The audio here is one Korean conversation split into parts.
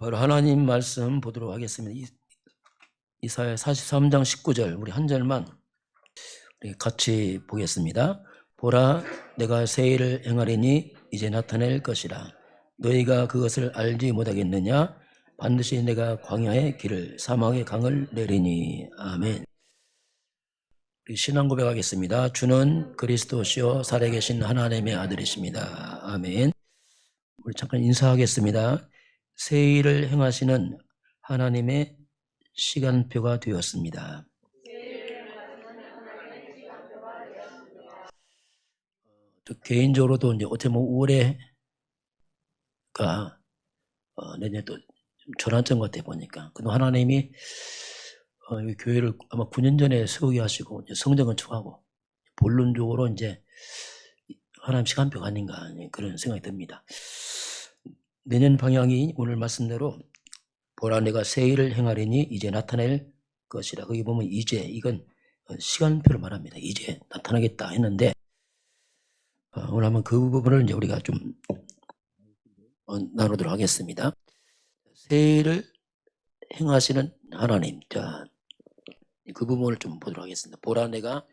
바로 하나님 말씀 보도록 하겠습니다. 이사야 43장 19절 우리 한 절만 우리 같이 보겠습니다. 보라, 내가 새 일을 행하리니 이제 나타낼 것이라. 너희가 그것을 알지 못하겠느냐? 반드시 내가 광야의 길을 사막의 강을 내리니. 아멘. 신앙 고백하겠습니다. 주는 그리스도시요 살아계신 하나님의 아들이십니다. 아멘. 우리 잠깐 인사하겠습니다. 새 일을 행하시는 하나님의 시간표가 되었습니다. 개인적으로도 이제 어떻게 보면 올해가 내년에 또 전환점 같아 보니까 그동안 하나님이 이 교회를 아마 9년 전에 세우게 하시고 이제 성전 건축하고 본론적으로 이제 하나님 시간표가 아닌가 그런 생각이 듭니다. 내년 방향이 오늘 말씀대로 보라, 내가 새 일을 행하리니 이제 나타낼 것이라. 거기 보면 이제, 이건 시간표를 말합니다. 이제 나타나겠다 했는데 오늘 한번 그 부분을 이제 우리가 좀 나누도록 하겠습니다. 새 일을 행하시는 하나님, 자, 그 부분을 좀 보도록 하겠습니다. 보라, 내가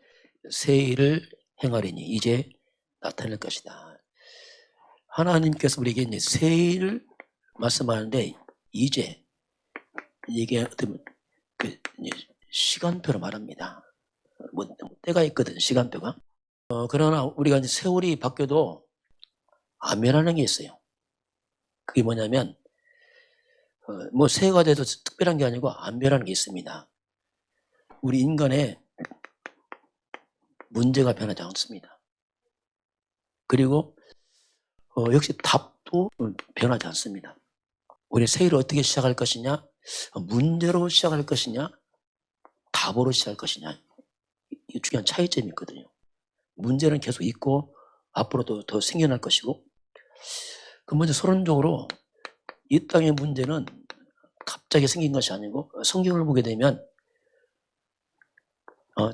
새 일을 행하리니 이제 나타낼 것이다. 하나님께서 우리에게 이제 새 일을 말씀하는데 이제 이게 어떤 그 시간표를 말합니다. 뭐 때가 있거든, 시간표가. 그러나 우리가 이제 세월이 바뀌어도 안 변하는 게 있어요. 그게 뭐냐면 뭐 새해가 돼도 특별한 게 아니고 안 변하는 게 있습니다. 우리 인간의 문제가 변하지 않습니다. 그리고 역시 답도 변하지 않습니다. 우리 새해를 어떻게 시작할 것이냐, 문제로 시작할 것이냐, 답으로 시작할 것이냐, 이 중요한 차이점이 있거든요. 문제는 계속 있고 앞으로도 더 생겨날 것이고, 그 먼저 서론적으로 이 땅의 문제는 갑자기 생긴 것이 아니고 성경을 보게 되면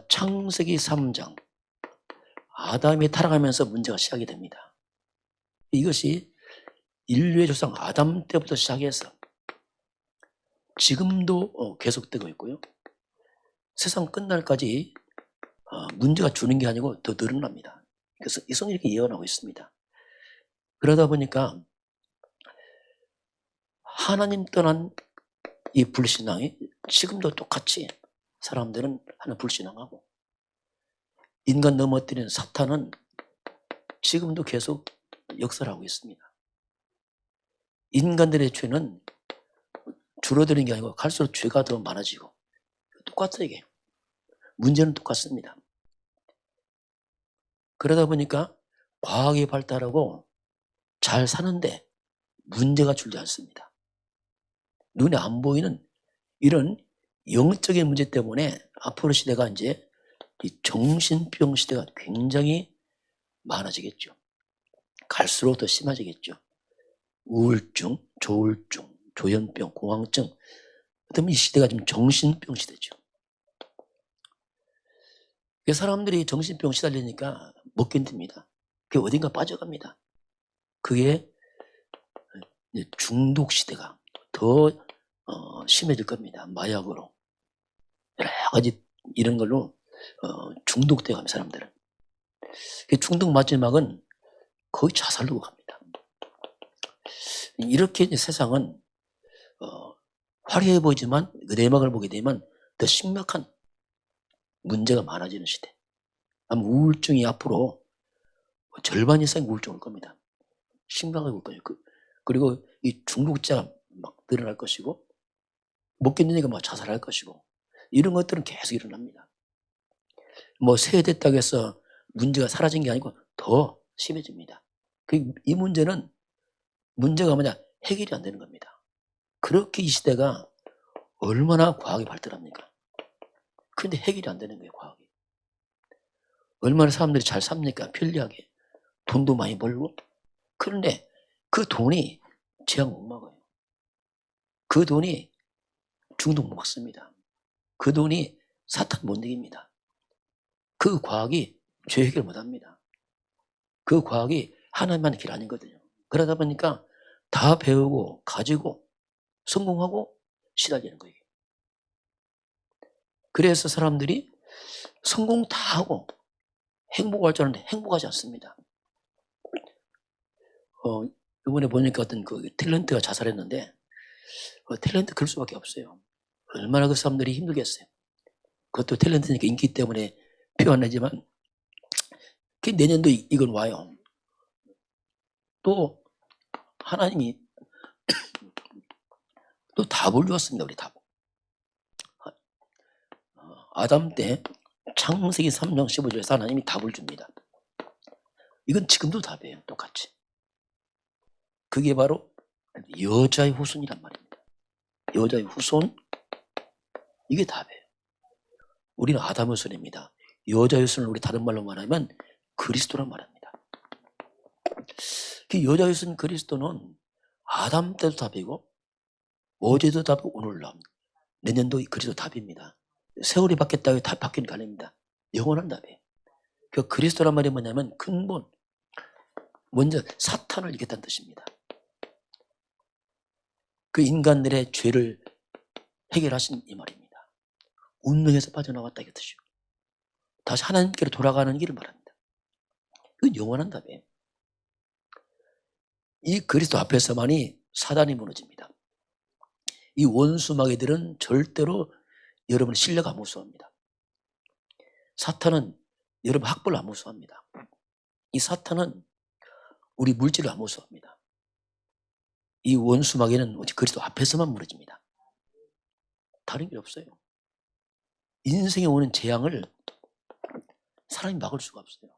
창세기 3장 아담이 타락하면서 문제가 시작이 됩니다. 이것이 인류의 조상 아담 때부터 시작해서 지금도 계속되고 있고요. 세상 끝날까지 문제가 주는 게 아니고 더 늘어납니다. 그래서 이 성경이 이렇게 예언하고 있습니다. 그러다 보니까 하나님 떠난 이 불신앙이 지금도 똑같이 사람들은 하나 불신앙하고, 인간 넘어뜨리는 사탄은 지금도 계속 역사를 하고 있습니다. 인간들의 죄는 줄어드는 게 아니고 갈수록 죄가 더 많아지고 똑같아요. 이게 문제는 똑같습니다. 그러다 보니까 과학이 발달하고 잘 사는데 문제가 줄지 않습니다. 눈에 안 보이는 이런 영적인 문제 때문에 앞으로 시대가 이제 이 정신병 시대가 굉장히 많아지겠죠. 갈수록 더 심해지겠죠. 우울증, 조울증, 조현병, 공황증. 그다음에 이 시대가 지금 정신병 시대죠. 사람들이 정신병 시달리니까 못 견딥니다. 그게 어딘가 빠져갑니다. 그게 중독 시대가 더 심해질 겁니다. 마약으로 여러 가지 이런 걸로 중독되어 갑니다. 사람들은. 중독 마지막은 거의 자살로 갑니다. 이렇게 이제 세상은 화려해 보이지만 그 내막을 보게 되면 더 심각한 문제가 많아지는 시대. 아마 우울증이 앞으로 절반 이상의 우울증 올 겁니다. 심각하게 올 거예요. 그리고 이 중독자가 막 늘어날 것이고, 못 견디니까 막 자살할 것이고, 이런 것들은 계속 일어납니다. 뭐 세대됐다고 해서 문제가 사라진 게 아니고 더 심해집니다. 이 문제는 문제가 뭐냐, 해결이 안 되는 겁니다. 그렇게 이 시대가 얼마나 과학이 발달합니까? 그런데 해결이 안 되는 거예요, 과학이. 얼마나 사람들이 잘 삽니까? 편리하게. 돈도 많이 벌고. 그런데 그 돈이 죄악 못 막아요. 그 돈이 중독 못 막습니다. 그 돈이 사탄 못 이깁니다. 그 과학이 죄 해결 못 합니다. 그 과학이 하나님만의 길 아니거든요. 그러다 보니까 다 배우고 가지고 성공하고 시달리는 거예요. 그래서 사람들이 성공 다 하고 행복할 줄 알았는데 행복하지 않습니다. 이번에 보니까 어떤 그 탤런트가 자살했는데 탤런트 그럴 수밖에 없어요. 얼마나 그 사람들이 힘들겠어요. 그것도 탤런트니까 인기 때문에 표 안 내지만 내년도 이건 와요. 또 하나님이 또 답을 주었습니다. 우리 답. 아담 때 창세기 3장 15절에서 하나님이 답을 줍니다. 이건 지금도 답이에요. 똑같이. 그게 바로 여자의 후손이란 말입니다. 여자의 후손, 이게 답이에요. 우리는 아담의 후손입니다. 여자의 후손을 우리 다른 말로 말하면 그리스도란 말입니다. 그 여자의 후손 그리스도는 아담 때도 답이고 어제도 답이고 오늘도 답. 내년도 그리스도 답입니다. 세월이 바뀌었다고 답 바뀌는 게 아닙니다. 영원한 답이에요. 그 그리스도란 말이 뭐냐면 근본, 먼저 사탄을 이겼다는 뜻입니다. 그 인간들의 죄를 해결하신 이 말입니다. 운명에서 빠져나왔다 이 뜻이죠. 다시 하나님께로 돌아가는 길을 말합니다. 그건 영원한 답이에요. 이 그리스도 앞에서만이 사단이 무너집니다. 이 원수 마귀들은 절대로 여러분의 실력 안 무서워합니다. 사탄은 여러분 학벌을 안 무서워합니다. 이 사탄은 우리 물질을 안 무서워합니다. 이 원수 마귀는 오직 그리스도 앞에서만 무너집니다. 다른 게 없어요. 인생에 오는 재앙을 사람이 막을 수가 없어요.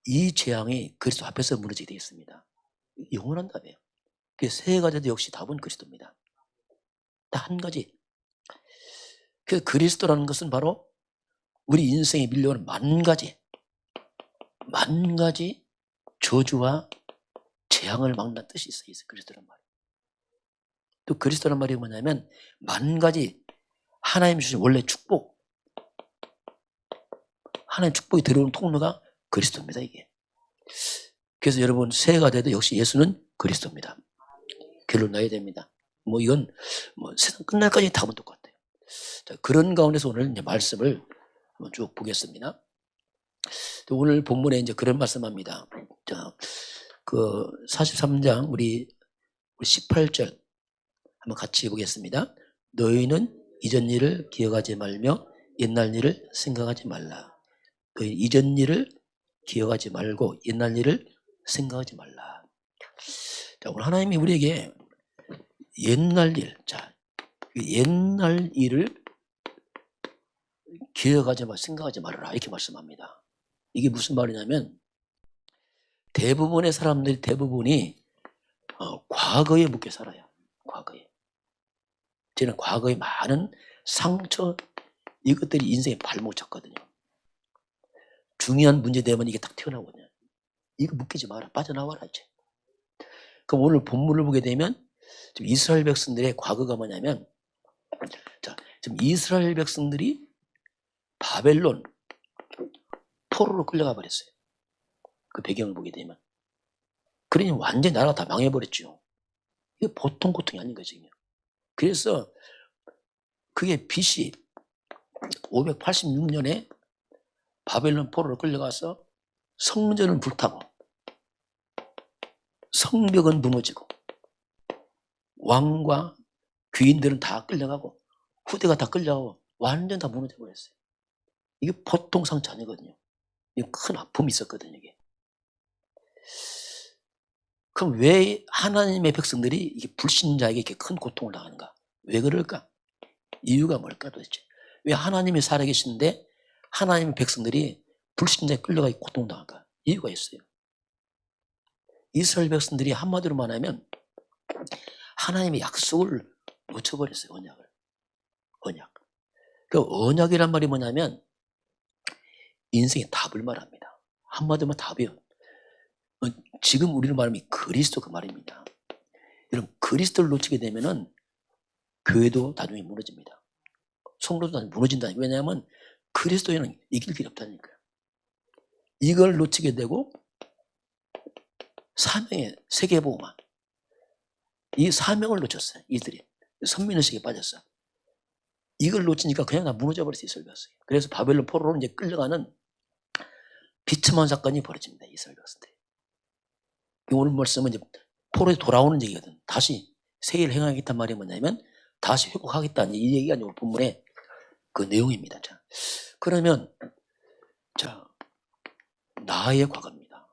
이 재앙이 그리스도 앞에서 무너지게 되어 있습니다. 영원한 답이에요. 그 세 가지도 역시 답은 그리스도입니다. 딱 한 가지. 그 그리스도라는 것은 바로 우리 인생에 밀려오는 만 가지 저주와 재앙을 막는 뜻이 있어요. 그리스도란 말이. 또 그리스도란 말이 뭐냐면 만 가지 하나님 주신 원래 축복, 하나님 축복이 들어오는 통로가 그리스도입니다. 이게. 그래서 여러분 새해가 돼도 역시 예수는 그리스도입니다. 결론 나야 됩니다. 이건 세상 끝날까지 답은 똑같아요. 자, 그런 가운데서 오늘 이제 말씀을 한번 쭉 보겠습니다. 오늘 본문에 이제 그런 말씀합니다. 자, 그 43장 우리 18절 한번 같이 보겠습니다. 너희는 이전 일을 기억하지 말며 옛날 일을 생각하지 말라. 너희 이전 일을 기억하지 말고 옛날 일을 생각하지 말라. 자, 오늘 하나님이 우리에게 옛날 일, 자, 옛날 일을 기억하지 마, 생각하지 말아라. 이렇게 말씀합니다. 이게 무슨 말이냐면 대부분의 사람들이 대부분이 과거에 묻게 살아요. 과거에. 저는 과거에 많은 상처, 이것들이 인생에 발못 찼거든요. 중요한 문제 되면 이게 딱 튀어나오거든요. 이거 묶이지 마라. 빠져나와라 이제. 그럼 오늘 본문을 보게 되면 지금 이스라엘 백성들의 과거가 뭐냐면, 자, 지금 이스라엘 백성들이 바벨론 포로로 끌려가 버렸어요. 그 배경을 보게 되면. 그러니 완전히 나라가 다 망해버렸죠. 이게 보통 고통이 아닌 거죠. 그래서 그게 BC 586년에 바벨론 포로로 끌려가서 성전은 불타고 성벽은 무너지고 왕과 귀인들은 다 끌려가고 후대가 다 끌려가고 완전 다 무너져 버렸어요. 이게 보통 상처 아니거든요. 이게 큰 아픔이 있었거든요. 이게. 그럼 왜 하나님의 백성들이 이게 불신자에게 이렇게 큰 고통을 당하는가? 왜 그럴까? 이유가 뭘까 도대체? 왜 하나님이 살아계신데 하나님의 백성들이 불신자에 끌려가 고통당할까? 이유가 있어요. 이스라엘 백성들이 한마디로 말하면 하나님의 약속을 놓쳐버렸어요. 언약을. 언약. 그 언약이란 말이 뭐냐면 인생의 답을 말합니다. 한마디로 답이요. 지금 우리로 말하면 그리스도 그 말입니다. 여러분 그리스도를 놓치게 되면은 교회도 나중에 무너집니다. 성도도 나중에 무너진다. 왜냐하면 그리스도에는 이길 길이 없다니까요. 이걸 놓치게 되고 사명의 세계복음화, 이 사명을 놓쳤어요. 이들이 선민의식에 빠졌어. 이걸 놓치니까 그냥 다 무너져 버렸어요. 이설교였어요. 그래서 바벨론 포로로 이제 끌려가는 비참한 사건이 벌어집니다. 이설교였을 때. 오늘 말씀은 이제 포로에 돌아오는 얘기거든. 다시 새 일을 행하겠다는 말이 뭐냐면 다시 회복하겠다는 이 얘기가 오늘 본문의 그 내용입니다. 자, 그러면 자, 나의 과거입니다.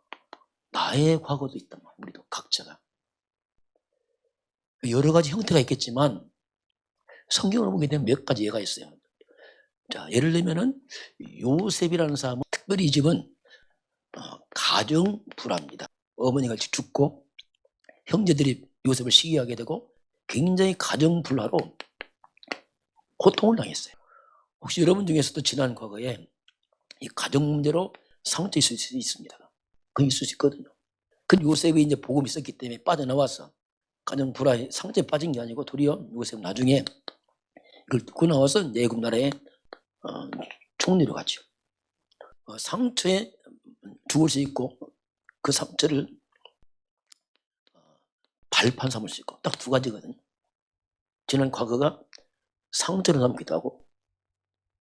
나의 과거도 있단 말이에요. 우리도 각자가. 여러 가지 형태가 있겠지만 성경을 보게 되면 몇 가지 예가 있어요. 자, 예를 들면은 요셉이라는 사람은 특별히 이 집은 가정 불화입니다. 어머니가 일찍 죽고 형제들이 요셉을 시기하게 되고 굉장히 가정 불화로 고통을 당했어요. 혹시 여러분 중에서도 지난 과거에 이 가정 문제로 상처 있을 수 있습니다. 그게 있을 수 있거든요. 근데 요셉이 이제 복음이 있었기 때문에 빠져나와서 가정 불화에 상처에 빠진 게 아니고 도리어 요셉은 나중에 이걸 듣고 나와서 애굽 나라의 총리로 갔죠. 상처에 죽을 수 있고 그 상처를 발판 삼을 수 있고 딱 두 가지거든요. 지난 과거가 상처로 남기도 하고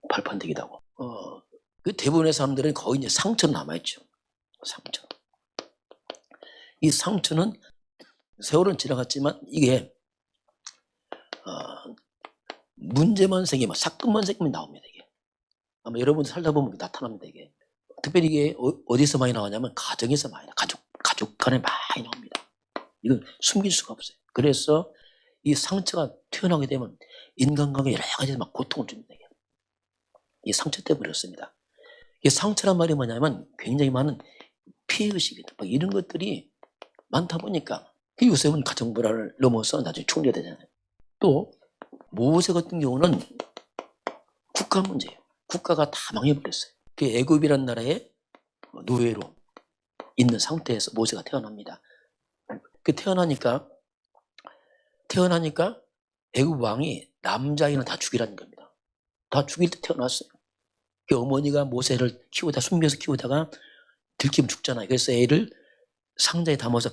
발판되기도 하고 그 대부분의 사람들은 거의 이제 상처로 남아있죠. 상처. 이 상처는 세월은 지나갔지만 이게 문제만 생기면 사건만 생기면 나옵니다. 이게 아마 여러분들 살다 보면 나타납니다. 이게 특별히 이게 어디서 많이 나오냐면 가정에서 많이 나. 가족 간에 많이 나옵니다. 이건 숨길 수가 없어요. 그래서 이 상처가 튀어나오게 되면 인간관계 여러 가지 막 고통을 줍니다. 이 상처 때문에 그렇습니다. 이 상처란 말이 뭐냐면 굉장히 많은 피해의식이다. 막 이런 것들이 많다 보니까 요셉은 가정 불화를 넘어서 나중에 총리가 되잖아요. 또 모세 같은 경우는 국가 문제예요. 국가가 다 망해버렸어요. 그 애굽이라는 나라의 노예로 있는 상태에서 모세가 태어납니다. 그 태어나니까 애굽 왕이 남자아이는 다 죽이라는 겁니다. 다 죽일 때 태어났어요. 그 어머니가 모세를 숨겨서 키우다가 들키면 죽잖아요. 그래서 애를 상자에 담아서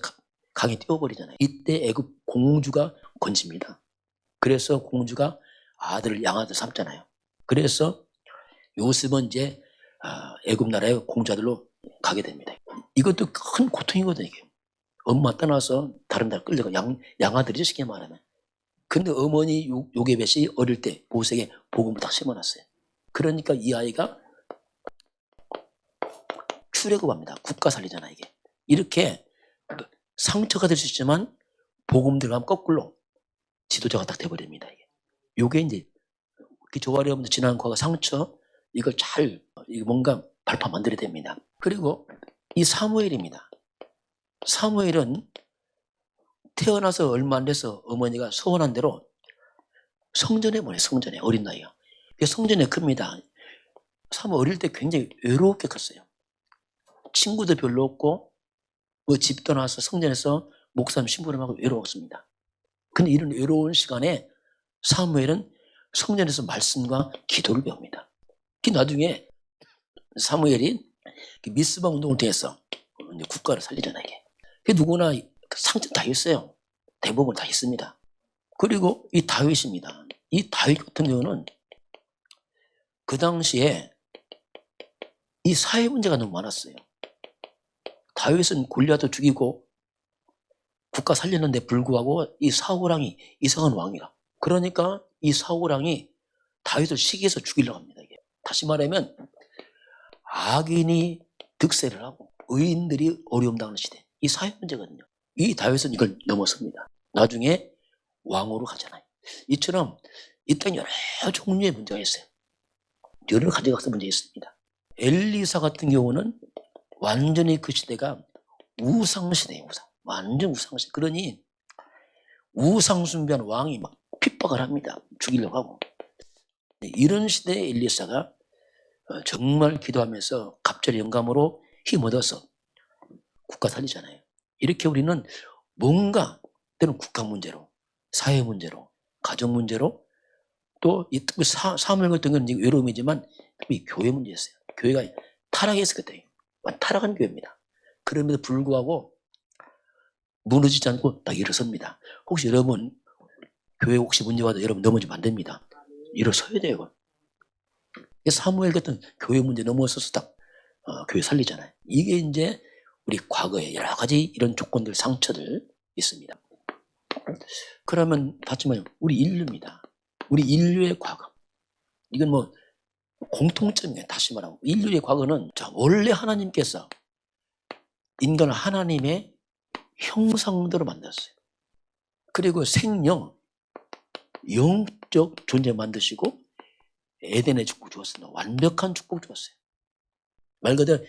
강에 띄워버리잖아요. 이때 애굽 공주가 건집니다. 그래서 공주가 양아들 삼잖아요. 그래서 요셉은 이제 애굽 나라의 공주아들로 가게 됩니다. 이것도 큰 고통이거든요. 이게. 엄마 떠나서 다른 나라 끌려가 양아들이죠, 쉽게 말하면. 근데 어머니 요게벳이 어릴 때 모세에게 복음을 딱 심어놨어요. 그러니까 이 아이가 출애굽합니다. 국가 살리잖아 이게. 이렇게 상처가 될 수 있지만 복음 들어가면 거꾸로 지도자가 딱 돼버립니다. 이게 이제 조아리 여러분들 지난 과거 상처 이걸 잘 뭔가 발판 만들어야 됩니다. 그리고 이 사무엘입니다. 사무엘은 태어나서 얼마 안 돼서 어머니가 소원한 대로 성전에 보내. 성전에 어린 나이요. 성전에 큽니다. 사무엘 어릴 때 굉장히 외롭게 컸어요. 친구도 별로 없고 집 떠나서 성전에서 목사님 심부름하고 외로웠습니다. 근데 이런 외로운 시간에 사무엘은 성전에서 말씀과 기도를 배웁니다. 나중에 사무엘이 미스바 운동을 통해서 국가를 살리잖아요. 이게 누구나 상처 다 있어요. 대부분 다 있습니다. 그리고 이 다윗입니다. 이 다윗 같은 경우는 그 당시에 이 사회 문제가 너무 많았어요. 다윗은 골리앗도 죽이고 국가 살렸는데 불구하고 이 사울왕이 이상한 왕이라. 그러니까 이 사울왕이 다윗을 시기해서 죽이려고 합니다. 이게. 다시 말하면 악인이 득세를 하고 의인들이 어려움 당하는 시대. 이 사회 문제거든요. 이 다윗은 이걸 넘어섭니다. 나중에 왕으로 가잖아요. 이처럼 이 땅에 여러 종류의 문제가 있어요. 여러 가지 각서 문제가 있습니다. 엘리사 같은 경우는 완전히 그 시대가 우상시대예요. 완전 우상시대. 그러니 우상숭배한 왕이 막 핍박을 합니다. 죽이려고 하고. 이런 시대에 엘리사가 정말 기도하면서 갑절의 영감으로 힘 얻어서 국가 살리잖아요. 이렇게 우리는 뭔가 때는 국가 문제로, 사회 문제로, 가정 문제로 또 이 사무엘 같은 건 외로움이지만 이 교회 문제였어요. 교회가 타락했을 때 타락한 교회입니다. 그럼에도 불구하고 무너지지 않고 딱 일어섭니다. 혹시 여러분 교회 혹시 문제 와도 여러분 넘어지면 안 됩니다. 일어서야 돼요. 사무엘 같은 교회 문제 넘어서서 딱 교회 살리잖아요. 이게 이제 우리 과거에 여러 가지 이런 조건들, 상처들 있습니다. 그러면 봤지만 우리 인류입니다. 우리 인류의 과거. 이건 뭐 공통점이에요. 다시 말하면 인류의 과거는 원래 하나님께서 인간을 하나님의 형상대로 만들었어요. 그리고 생명, 영적 존재 만드시고 에덴의 축복 주었습니다. 완벽한 축복 주었어요. 말 그대로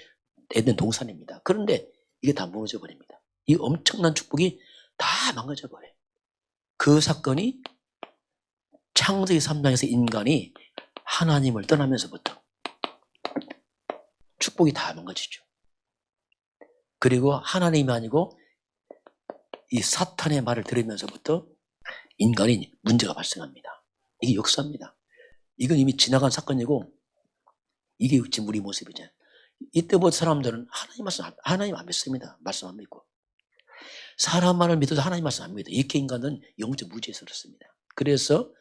에덴 동산입니다. 그런데 이게 다 무너져 버립니다. 이 엄청난 축복이 다 망가져 버려요. 그 사건이 창세기 3장에서 인간이 하나님을 떠나면서부터 축복이 다 망가지죠. 그리고 하나님이 아니고 이 사탄의 말을 들으면서부터 인간이 문제가 발생합니다. 이게 역사입니다. 이건 이미 지나간 사건이고 이게 지금 우리 모습이죠. 이때부터 사람들은 하나님 안 믿습니다. 말씀 안 믿고. 사람 말을 믿어도 하나님 말씀 안 믿어요. 이렇게 인간은 영적 무지에서 그렇습니다. 그래서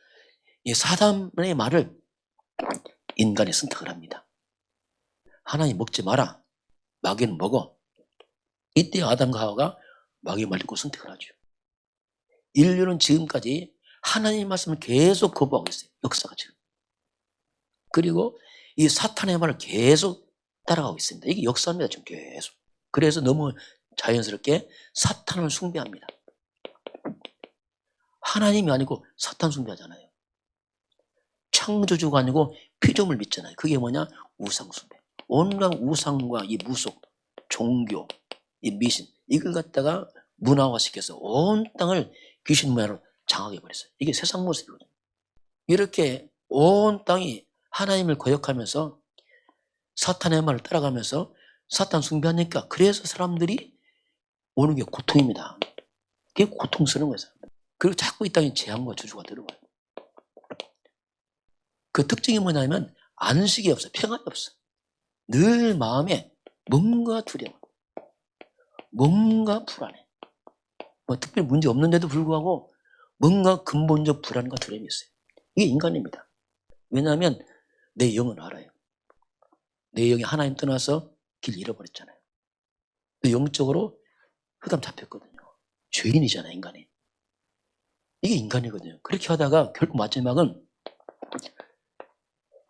이 사단의 말을 인간이 선택을 합니다. 하나님 먹지 마라. 마귀는 먹어. 이때 아담과 하와가 마귀의 말을 듣고 선택을 하죠. 인류는 지금까지 하나님의 말씀을 계속 거부하고 있어요. 역사가 지금. 그리고 이 사탄의 말을 계속 따라가고 있습니다. 이게 역사입니다. 지금 계속. 그래서 너무 자연스럽게 사탄을 숭배합니다. 하나님이 아니고 사탄 숭배하잖아요. 창조주가 아니고 피조물 믿잖아요. 그게 뭐냐? 우상 숭배. 온갖 우상과 이 무속, 종교, 이 미신 이걸 갖다가 문화화시켜서 온 땅을 귀신 문화로 장악해 버렸어요. 이게 세상 모습이거든요. 이렇게 온 땅이 하나님을 거역하면서 사탄의 말을 따라가면서 사탄 숭배하니까 그래서 사람들이 오는 게 고통입니다. 그게 고통스러운 거예요. 그리고 자꾸 이 땅에 재앙과 저주가 들어와요. 그 특징이 뭐냐면 안식이 없어요. 평안이 없어요. 늘 마음에 뭔가 두려워, 뭔가 불안해. 뭐 특별히 문제 없는데도 불구하고 뭔가 근본적 불안과 두려움이 있어요. 이게 인간입니다. 왜냐하면 내 영은 알아요. 내 영이 하나님 떠나서 길 잃어버렸잖아요. 영적으로 흑암 잡혔거든요. 죄인이잖아요, 인간이. 이게 인간이거든요. 그렇게 하다가 결국 마지막은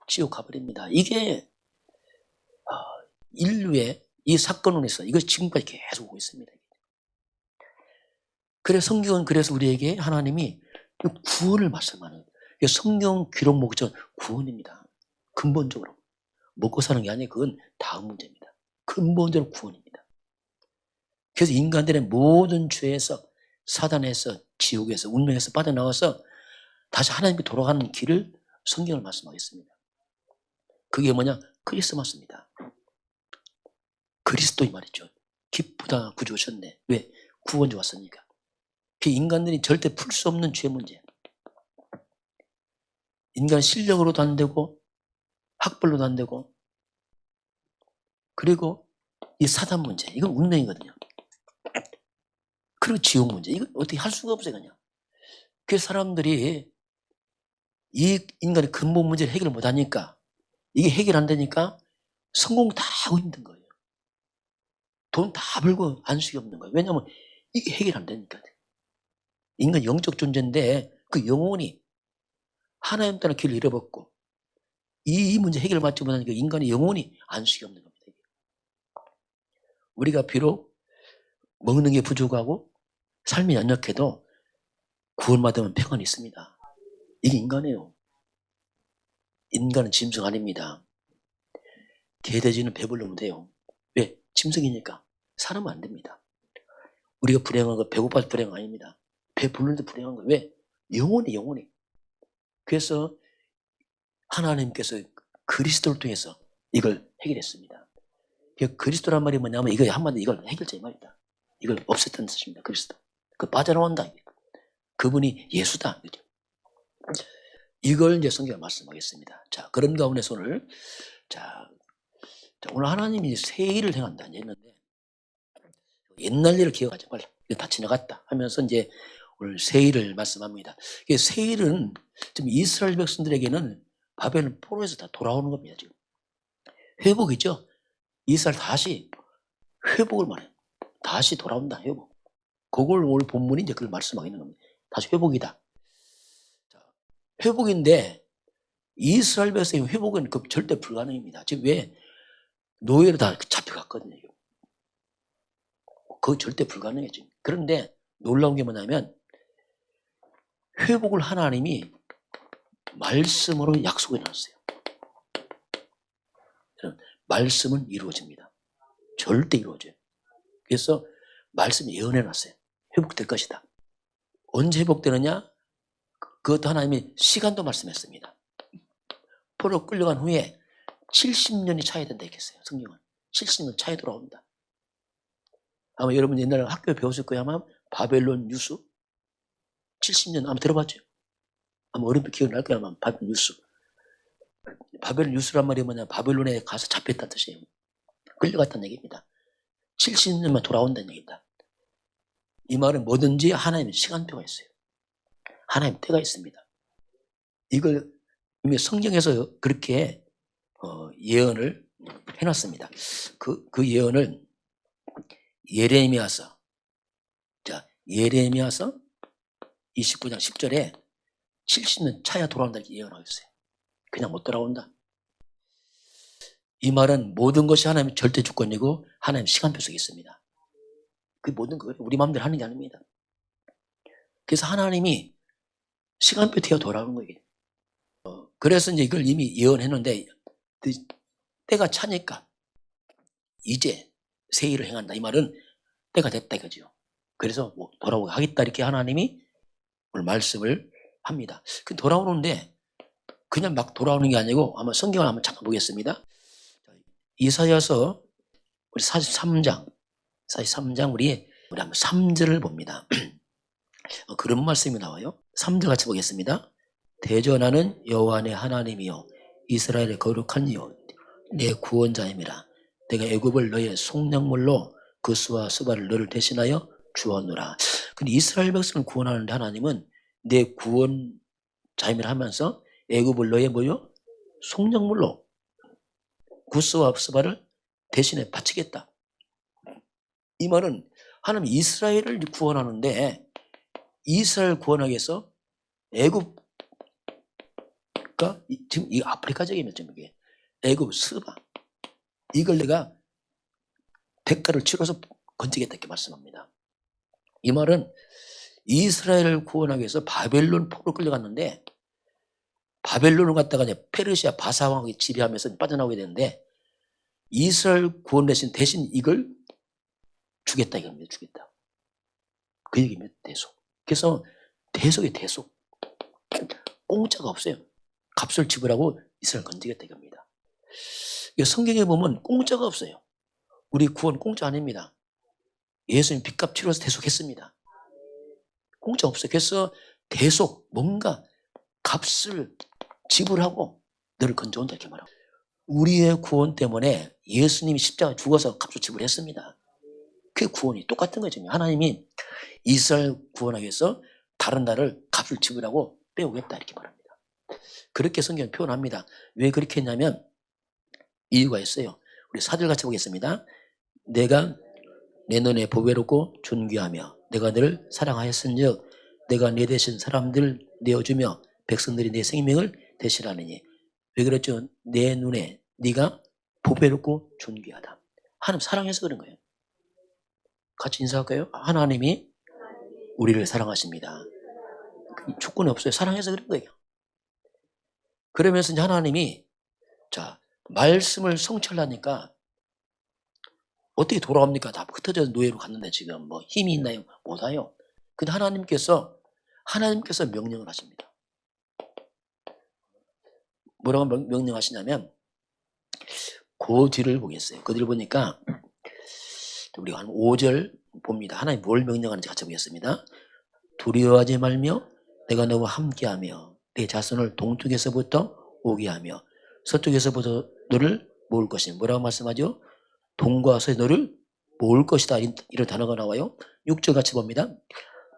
지옥 가버립니다. 이게 인류의 이 사건으로 해서 이것이 지금까지 계속 오고 있습니다. 그래서 성경은 그래서 우리에게 하나님이 구원을 말씀하는 성경 기록 목적은 구원입니다. 근본적으로. 먹고 사는 게 아니에요. 그건 다음 문제입니다. 근본적으로 구원입니다. 그래서 인간들의 모든 죄에서 사단에서 지옥에서 운명에서 빠져나와서 다시 하나님께 돌아가는 길을 성경을 말씀하겠습니다. 그게 뭐냐? 크리스마스입니다. 그리스도의 말이죠. 기쁘다 구주 오셨네. 왜? 구원주 왔으니까. 그 인간들이 절대 풀 수 없는 죄 문제. 인간 실력으로도 안 되고 학벌로도 안 되고 그리고 이 사단 문제. 이건 운명이거든요. 그리고 지옥 문제. 이건 어떻게 할 수가 없어요. 그냥. 그래서 사람들이 이 인간의 근본 문제를 해결 못하니까 이게 해결 안 되니까 성공 다 하고 힘든 거예요. 돈 다 벌고 안식이 없는 거예요. 왜냐하면 이게 해결 안 되니까. 인간 영적 존재인데 그 영혼이 하나님 따라 길을 잃어버렸고 이 문제 해결을 받지 못하니까 인간의 영혼이 안식이 없는 겁니다. 우리가 비록 먹는 게 부족하고 삶이 연약해도 구원받으면 평안이 있습니다. 이게 인간이에요. 인간은 짐승 아닙니다. 개돼지는 배부르면 돼요. 왜? 짐승이니까. 사람은 안 됩니다. 우리가 불행한 거 배고파서 불행 아닙니다. 배 부르는데 불행한 거. 왜? 영혼이. 그래서 하나님께서 그리스도를 통해서 이걸 해결했습니다. 그리스도란 말이 뭐냐면 이거 한마디 이걸 해결자 이 말이다. 이걸 없앴다는 뜻입니다. 그리스도. 그 빠져나온다. 그분이 예수다. 그죠? 이걸 이제 성경에 말씀하겠습니다. 자, 그런 가운데서 오늘 오늘 하나님이 새 일을 행한다 했는데 옛날 일을 기억하지 말라. 다 지나갔다 하면서 이제 오늘 세일을 말씀합니다. 이게 세일은 지금 이스라엘 백성들에게는 바벨론 포로에서 다 돌아오는 겁니다. 지금 회복이죠. 이스라엘 다시 회복을 말해요. 다시 돌아온다, 회복. 그걸 오늘 본문이 이제 그걸 말씀하고 있는 겁니다. 다시 회복이다. 자, 회복인데 이스라엘 백성의 회복은 그 절대 불가능입니다. 지금 왜 노예로 다 잡혀갔거든요. 그거 절대 불가능해요. 그런데 놀라운 게 뭐냐면 회복을 하나님이 말씀으로 약속해 놨어요. 말씀은 이루어집니다. 절대 이루어져요. 그래서 말씀 예언해 놨어요. 회복될 것이다. 언제 회복되느냐? 그것도 하나님이 시간도 말씀했습니다. 포로 끌려간 후에 70년이 차야 된다 했어요. 성경은 70년 차에 돌아온다. 아마 여러분 옛날에 학교에 배웠을 거예요. 아마 바벨론 유수 70년 아마 들어봤죠? 아마 어른들 기억날 거예요. 아마 바벨론 유수. 바벨론 유수란 말이 뭐냐? 바벨론에 가서 잡혔다는 뜻이에요. 끌려갔다는 얘기입니다. 70년만 돌아온다는 얘기입니다. 이 말은 뭐든지 하나님의 시간표가 있어요. 하나님 때가 있습니다. 이걸 이미 성경에서 그렇게 예언을 해놨습니다. 그 예언을 예레미야서, 자, 예레미야서 29장 10절에 70년 차야 돌아온다 이렇게 예언하고 있어요. 그냥 못 돌아온다. 이 말은 모든 것이 하나님의 절대 주권이고 하나님의 시간표 속에 있습니다. 그 모든 거 우리 마음대로 하는 게 아닙니다. 그래서 하나님이 시간표 되어 돌아오는 거예요. 그래서 이제 이걸 이미 예언했는데 때가 차니까 이제 세일을 행한다. 이 말은 때가 됐다 이거죠. 그래서 뭐 돌아오게 하겠다 이렇게 하나님이 오늘 말씀을 합니다. 그 돌아오는데 그냥 막 돌아오는 게 아니고 아마 성경을 한번 잠깐 보겠습니다. 이사야서 우리 43장 우리 한번 3절을 봅니다. 그런 말씀이 나와요. 3절 같이 보겠습니다. 대전하는 여호와 내 하나님이요 이스라엘의 거룩한 이요 내 구원자임이라. 내가 애굽을 너의 속량물로 그 수와 수발을 너를 대신하여 주었노라. 근데 이스라엘 백성을 구원하는데 하나님은 내 구원자임이라 하면서 애굽을 너의 뭐요? 속량물로 구스와 수발을 대신에 바치겠다. 이 말은 하나님 이스라엘을 구원하는데 이스라엘 구원하기 위해서 애굽 지금 이 아프리카적이면 좀 이게 애굽 스바 이걸 내가 대가를 치러서 건지겠다 이렇게 말씀합니다. 이 말은 이스라엘을 구원하기 위해서 바벨론 포로 끌려갔는데 바벨론을 갔다가 이제 페르시아 바사왕이 지배하면서 빠져나오게 되는데 이스라엘 구원 대신 이걸 주겠다 이겁니다. 주겠다. 그 얘기입니다. 대속. 그래서 대속이 대속. 공짜가 없어요. 값을 지불하고 이스라엘 건지겠다 이겁니다. 성경에 보면 공짜가 없어요. 우리 구원 공짜 아닙니다. 예수님 빚값 치러서 대속했습니다. 공짜 없어요. 그래서 대속 뭔가 값을 지불하고 너를 건져온다 이렇게 말하고 우리의 구원 때문에 예수님이 십자가 죽어서 값을 지불했습니다. 그게 구원이 똑같은 거죠. 하나님이 이스라엘 구원하기 위해서 다른 나라를 값을 지불하고 빼오겠다 이렇게 말합니다. 그렇게 성경은 표현합니다. 왜 그렇게 했냐면 이유가 있어요. 우리 4절 같이 보겠습니다. 내가 내 눈에 보배롭고 존귀하며 내가 너를 사랑하였은즉 내가 내 대신 사람들 내어주며 백성들이 내 생명을 대신하느니. 왜 그랬죠? 내 눈에 네가 보배롭고 존귀하다. 하나님 사랑해서 그런 거예요. 같이 인사할까요? 하나님이 우리를 사랑하십니다. 조건이 없어요. 사랑해서 그런 거예요. 그러면서 이제 하나님이 자 말씀을 성취하려니까 어떻게 돌아옵니까? 다 흩어져 노예로 갔는데 지금 뭐 힘이 있나요? 못와요. 근데 하나님께서 명령을 하십니다. 뭐라고 명령하시냐면 그 뒤를 보겠어요. 그 뒤를 보니까 우리 한 5절 봅니다. 하나님 뭘 명령하는지 같이 보겠습니다. 두려워하지 말며 내가 너와 함께하며 내 자손을 동쪽에서부터 오게 하며 서쪽에서부터 너를 모을 것이니. 뭐라고 말씀하죠? 동과 서에 너를 모을 것이다. 이런 단어가 나와요. 6절 같이 봅니다.